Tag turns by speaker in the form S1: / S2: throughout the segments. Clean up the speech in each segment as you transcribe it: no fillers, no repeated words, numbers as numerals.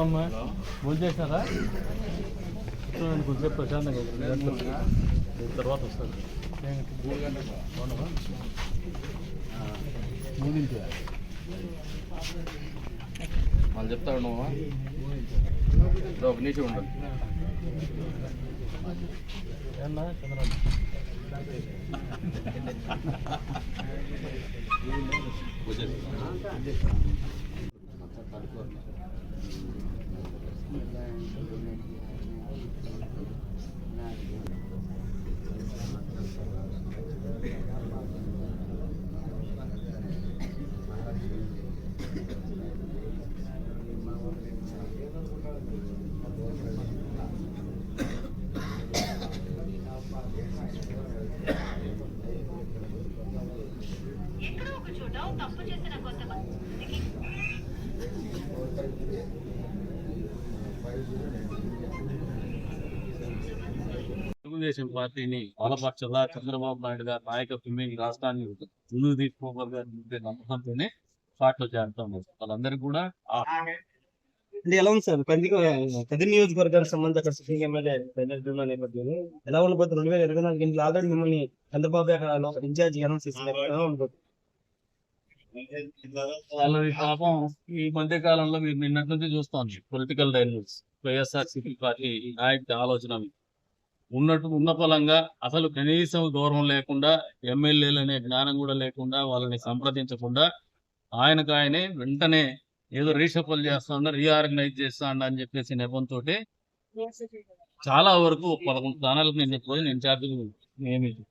S1: అమ్మా ఫోన్ చేశారా కొంచెం ప్రశాంతంగా తర్వాత వస్తుంది మూడింటి
S2: వాళ్ళు చెప్తాడు నువ్వు ఒక నిమిషం ఉండాలి
S1: ఏమన్నా చంద్రబాబు తెలుగుదేశం పార్టీని బలపరచలా చంద్రబాబు నాయుడు గారి నాయకత్వమే ఈ రాష్ట్రాన్ని ముందుకు తీసుకోగలిగే నమ్మకంతోనే పార్టీలో చేరుతాం. వాళ్ళందరికీ కూడా
S3: అంటే ఎలా ఉంది సార్ పెద్ద నియోజకవర్గానికి సంబంధించి అక్కడ సిట్టింగ్ ఎమ్మెల్యే నేపథ్యం ఎలా ఉండబోతుంది? 2024 ఎన్నికలు ఆల్రెడీ మిమ్మల్ని చంద్రబాబు ఇన్ఛార్జ్ అనౌన్స్ చేస్తున్నారు. ఎలా ఉండబోతుంది?
S1: వాళ్ళది పాపం ఈ మధ్య కాలంలో మీరు నిన్నటి నుంచి చూస్తాం పొలిటికల్ డైనమిక్స్ వైఎస్ఆర్సీపీ పార్టీ నాయకుడి ఆలోచన ఉన్న ఫలంగా అసలు కనీసం గౌరవం లేకుండా ఎమ్మెల్యేలు అనే జ్ఞానం కూడా లేకుండా వాళ్ళని సంప్రదించకుండా ఆయననే వెంటనే ఏదో రీషఫల్ చేస్తా రీఆర్గనైజ్ చేస్తా అని చెప్పేసి నెపంతో చాలా వరకు 11 స్థానాలకు నేను చెప్పి ఇన్ఛార్జీలు నియమించి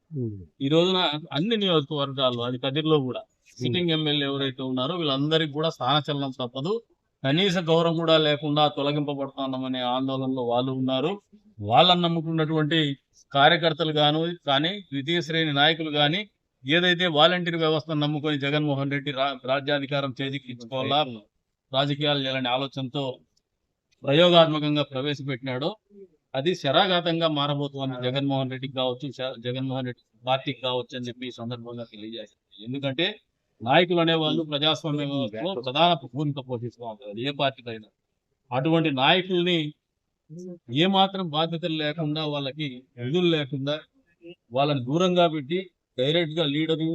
S1: ఈ రోజున అన్ని నియోజకవర్గాల్లో అది కదిర్లో కూడా సిట్టింగ్ ఎమ్మెల్యే ఎవరైతే ఉన్నారో వీళ్ళందరికీ కూడా స్థానచలనం తప్పదు. కనీస గౌరవం కూడా లేకుండా తొలగింపబడుతున్నామనే ఆందోళనలో వాళ్ళు ఉన్నారు. వాళ్ళని నమ్ముకున్నటువంటి కార్యకర్తలు కానీ ద్వితీయ శ్రేణి నాయకులు కానీ ఏదైతే వాలంటీర్ వ్యవస్థను నమ్ముకొని జగన్మోహన్ రెడ్డి రాజ్యాధికారం చేజిక్కించుకోవాలా రాజకీయాలు చేయాలనే ఆలోచనతో ప్రయోగాత్మకంగా ప్రవేశపెట్టినాడో అది శరాఘాతంగా మారబోతుంది జగన్మోహన్ రెడ్డికి కావచ్చు, జగన్మోహన్ రెడ్డి పార్టీకి కావచ్చు అని చెప్పి ఈ సందర్భంగా తెలియజేస్తారు. ఎందుకంటే నాయకులు అనేవాళ్ళు ప్రజాస్వామ్యంలో ప్రధాన భూమిక పోషిస్తూ ఉంటారు ఏ పార్టీకైనా. అటువంటి నాయకుల్ని ఏమాత్రం బాధ్యతలు లేకుండా వాళ్ళకి విధులు లేకుండా వాళ్ళని దూరంగా పెట్టి డైరెక్ట్ గా లీడరు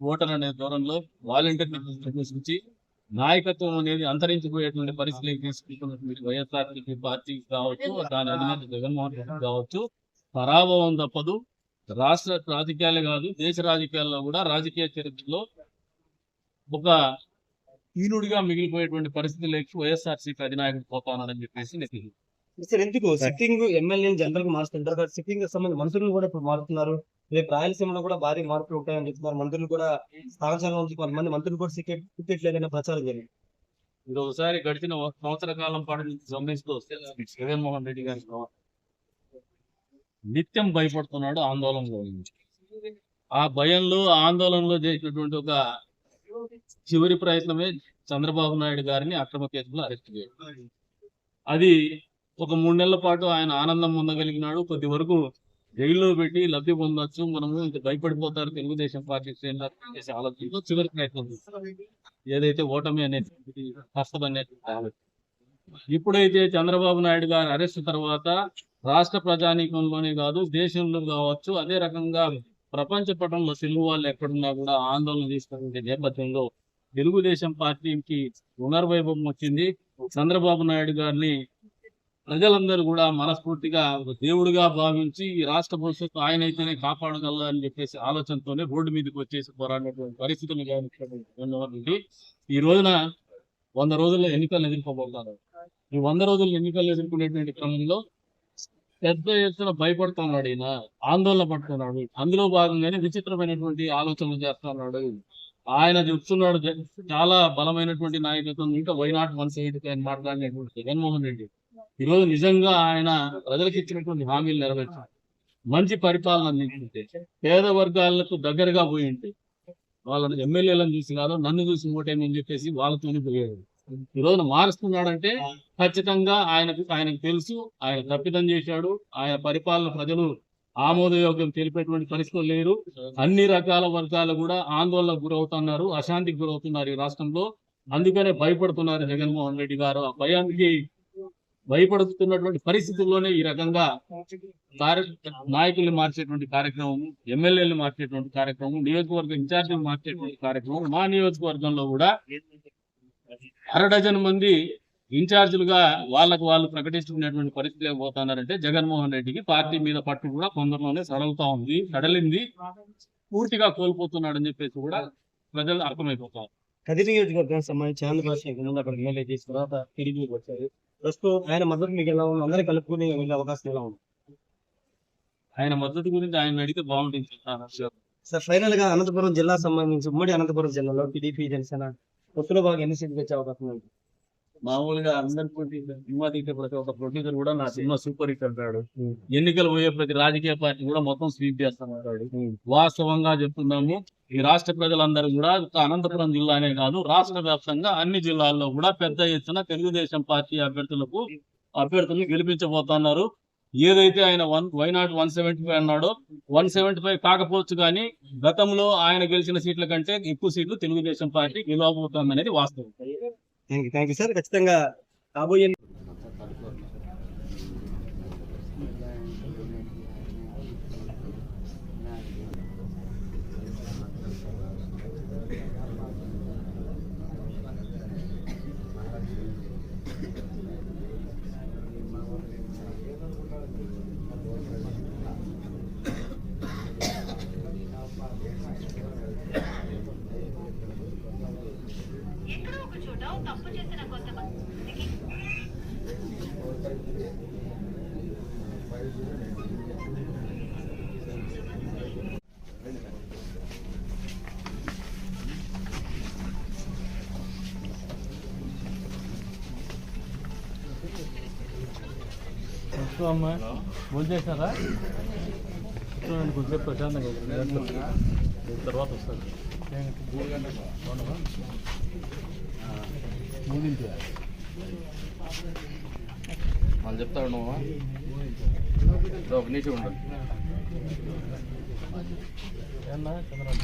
S1: ఓటర్ అనే దూరంలో వాలంటీర్ని తీసుకొచ్చి నాయకత్వం అనేది అంతరించిపోయేటువంటి పరిస్థితులు తీసుకుంటున్నటువంటి వైఎస్ఆర్సీపీ పార్టీ కావచ్చు, దాని అధినేత జగన్మోహన్ రెడ్డి కావచ్చు. పరాభవం తప్పదు. రాష్ట్ర రాజకీయాలే కాదు దేశ రాజకీయాల్లో కూడా రాజకీయ చరిత్రలో ఒక హీనుడిగా మిగిలిపోయేటువంటి పరిస్థితులకి వైఎస్ఆర్సీపీ అధినాయకుడు పోతానని చెప్పేసి
S3: సార్ ఎందుకు సిట్టింగ్ ఎమ్మెల్యే జనరల్ గా మారుతుంటారు, సిట్టింగ్ సంబంధించి మంత్రులు కూడా ఇప్పుడు మారుతున్నారు. రేపు రాయలసీమలో కూడా భారీ మార్పులు ఉంటాయని చెప్తున్నారు. మంత్రులు కూడా స్థానం కొంతమంది మంత్రులు కూడా టికెట్ లేదనే ప్రచారం జరిగింది.
S1: ఇది ఒకసారి గడిచిన సంవత్సర కాలం పాటు గమనిస్తూ వస్తే జగన్మోహన్ రెడ్డి గారి నిత్యం భయపడుతున్నాడు ఆందోళనలో నుంచి. ఆ భయంలో ఆందోళనలో చేసినటువంటి ఒక చివరి ప్రయత్నమే చంద్రబాబు నాయుడు గారిని అక్రమ కేసులో అరెస్ట్ చేయడం. అది ఒక 3 నెలల పాటు ఆయన ఆనందం పొందగలిగినాడు. కొద్ది వరకు జైల్లో పెట్టి లబ్ధి పొందొచ్చు, మనము ఇంక భయపడిపోతారు తెలుగుదేశం పార్టీ చేసే ఆలోచనలో చివరి ప్రయత్నం ఏదైతే ఓటమి అనేది కష్టం అనేది ఆలోచన. ఇప్పుడైతే చంద్రబాబు నాయుడు గారి అరెస్ట్ తర్వాత రాష్ట్ర ప్రజానీకంలోనే కాదు దేశంలో కావచ్చు, అదే రకంగా ప్రపంచ పటంలో తెలుగు వాళ్ళు ఎక్కడున్నా కూడా ఆందోళన తీసుకునే నేపథ్యంలో తెలుగుదేశం పార్టీకి పునర్వైభవం వచ్చింది. చంద్రబాబు నాయుడు గారిని ప్రజలందరూ కూడా మనస్ఫూర్తిగా దేవుడిగా భావించి ఈ రాష్ట్ర భవిష్యత్తు ఆయనైతేనే కాపాడగలరని చెప్పేసి ఆలోచనతోనే రోడ్డు మీదకి వచ్చేసి పోరాడినటువంటి పరిస్థితులు కానీ ఈ రోజున 100 రోజుల్లో ఎన్నికలు ఎదుర్కోబోతున్నారు. ఈ 100 రోజుల్లో ఎన్నికలు ఎదుర్కొనేటువంటి క్రమంలో పెద్ద ఎత్తున భయపడుతున్నాడు, ఈయన ఆందోళన పడుతున్నాడు. అందులో భాగంగానే విచిత్రమైనటువంటి ఆలోచనలు చేస్తున్నాడు. ఆయన చెప్తున్నాడు చాలా బలమైనటువంటి నాయకత్వం ఇంకా వైనాట్ 180 అని మాట్లాడినటువంటి జగన్మోహన్ రెడ్డి ఈరోజు నిజంగా ఆయన ప్రజలకు ఇచ్చినటువంటి హామీలు నెరవేర్చారు. మంచి పరిపాలన అందించుంటే పేద వర్గాలకు దగ్గరగా పోయి ఉంటే వాళ్ళని ఎమ్మెల్యేలను చూసి కాదు నన్ను చూసి ఓటేమని చెప్పేసి వాళ్ళతోనే పోయాడు. ఈ రోజున మారుస్తున్నాడంటే ఖచ్చితంగా ఆయనకు తెలుసు ఆయన తప్పిదం చేశాడు. ఆయన పరిపాలన ప్రజలు ఆమోదయోగ్యం తెలిపేటువంటి పరిస్థితులు లేరు. అన్ని రకాల వర్గాలు కూడా ఆందోళనకు గురవుతున్నారు, అశాంతికి గురవుతున్నారు. ఈ రాష్ట్రంలో అందుకనే భయపడుతున్నారు జగన్మోహన్ రెడ్డి గారు. ఆ భయానికి భయపడుతున్నటువంటి పరిస్థితుల్లోనే ఈ రకంగా నాయకుల్ని మార్చేటువంటి కార్యక్రమం, ఎమ్మెల్యేలు మార్చేటువంటి కార్యక్రమం, నియోజకవర్గ ఇన్ఛార్జీలు మార్చేటువంటి కార్యక్రమం. మా నియోజకవర్గంలో కూడా 6 మంది ఇన్ఛార్జీలుగా వాళ్ళకు వాళ్ళు ప్రకటించుకునేటువంటి పరిస్థితి పోతున్నారంటే జగన్మోహన్ రెడ్డికి పార్టీ మీద పట్టు కూడా కొందరిలోనే సడలింది, పూర్తిగా కోల్పోతున్నాడని చెప్పేసి కూడా ప్రజలు అర్థమైపోతారు.
S3: కదిరి నియోజకవర్గానికి సంబంధించి ఆంధ్రప్రదేశ్ ముందు అక్కడ ఎమ్మెల్యే చేసిన తర్వాత టీడీపీకి వచ్చారు. ప్రస్తుతం ఆయన మద్దతు మీకు ఎలా ఉంది? అందరూ కలుపుకుని వెళ్ళే అవకాశం ఎలా ఉంది?
S1: ఆయన మద్దతు గురించి ఆయన అడిగితే బాగుంటుంది.
S3: సార్ ఫైనల్ గా అనంతపురం జిల్లా సంబంధించి ఉమ్మడి అనంతపురం జిల్లాలో టీడీపీ జనసేన పొత్తులో బాగా ఎన్ని సీట్లు వచ్చే అవకాశం ఉంది?
S1: మామూలుగా అందరి సినిమా తీసే ప్రతి ఒక్క ప్రొడ్యూసర్ కూడా నా సినిమా సూపర్ హిట్ అంటాడు. ఎన్నికలు పోయే ప్రతి రాజకీయ పార్టీ కూడా మొత్తం స్వీప్ చేస్తామంటాడు. వాస్తవంగా చెప్తున్నాము, ఈ రాష్ట్ర ప్రజలందరూ కూడా అనంతపురం జిల్లానే కాదు రాష్ట్ర వ్యాప్తంగా అన్ని జిల్లాల్లో కూడా పెద్ద ఎత్తున తెలుగుదేశం పార్టీ అభ్యర్థులను గెలిపించబోతున్నారు. ఏదైతే ఆయన వైనాట్ 175 అన్నాడో 175 కాకపోవచ్చు, కానీ గతంలో ఆయన గెలిచిన సీట్ల కంటే ఎక్కువ సీట్లు తెలుగుదేశం పార్టీ గెలవబోతోంది అనేది వాస్తవం.
S3: Thank you sir. ఖచ్చితంగా కాబోయే
S4: ఎక్కడో ఒక చోట తప్పు చేసిన కొంతమందికి
S1: అమ్మా భోజేశారా? చూడండి కొంచెం ప్రశాంతంగా తర్వాత వస్తారు. 3
S2: వాళ్ళు చెప్తాడు నువ్వు ఒక నిమిషం ఉండాలి.
S1: ఏమన్నా చంద్రబాబు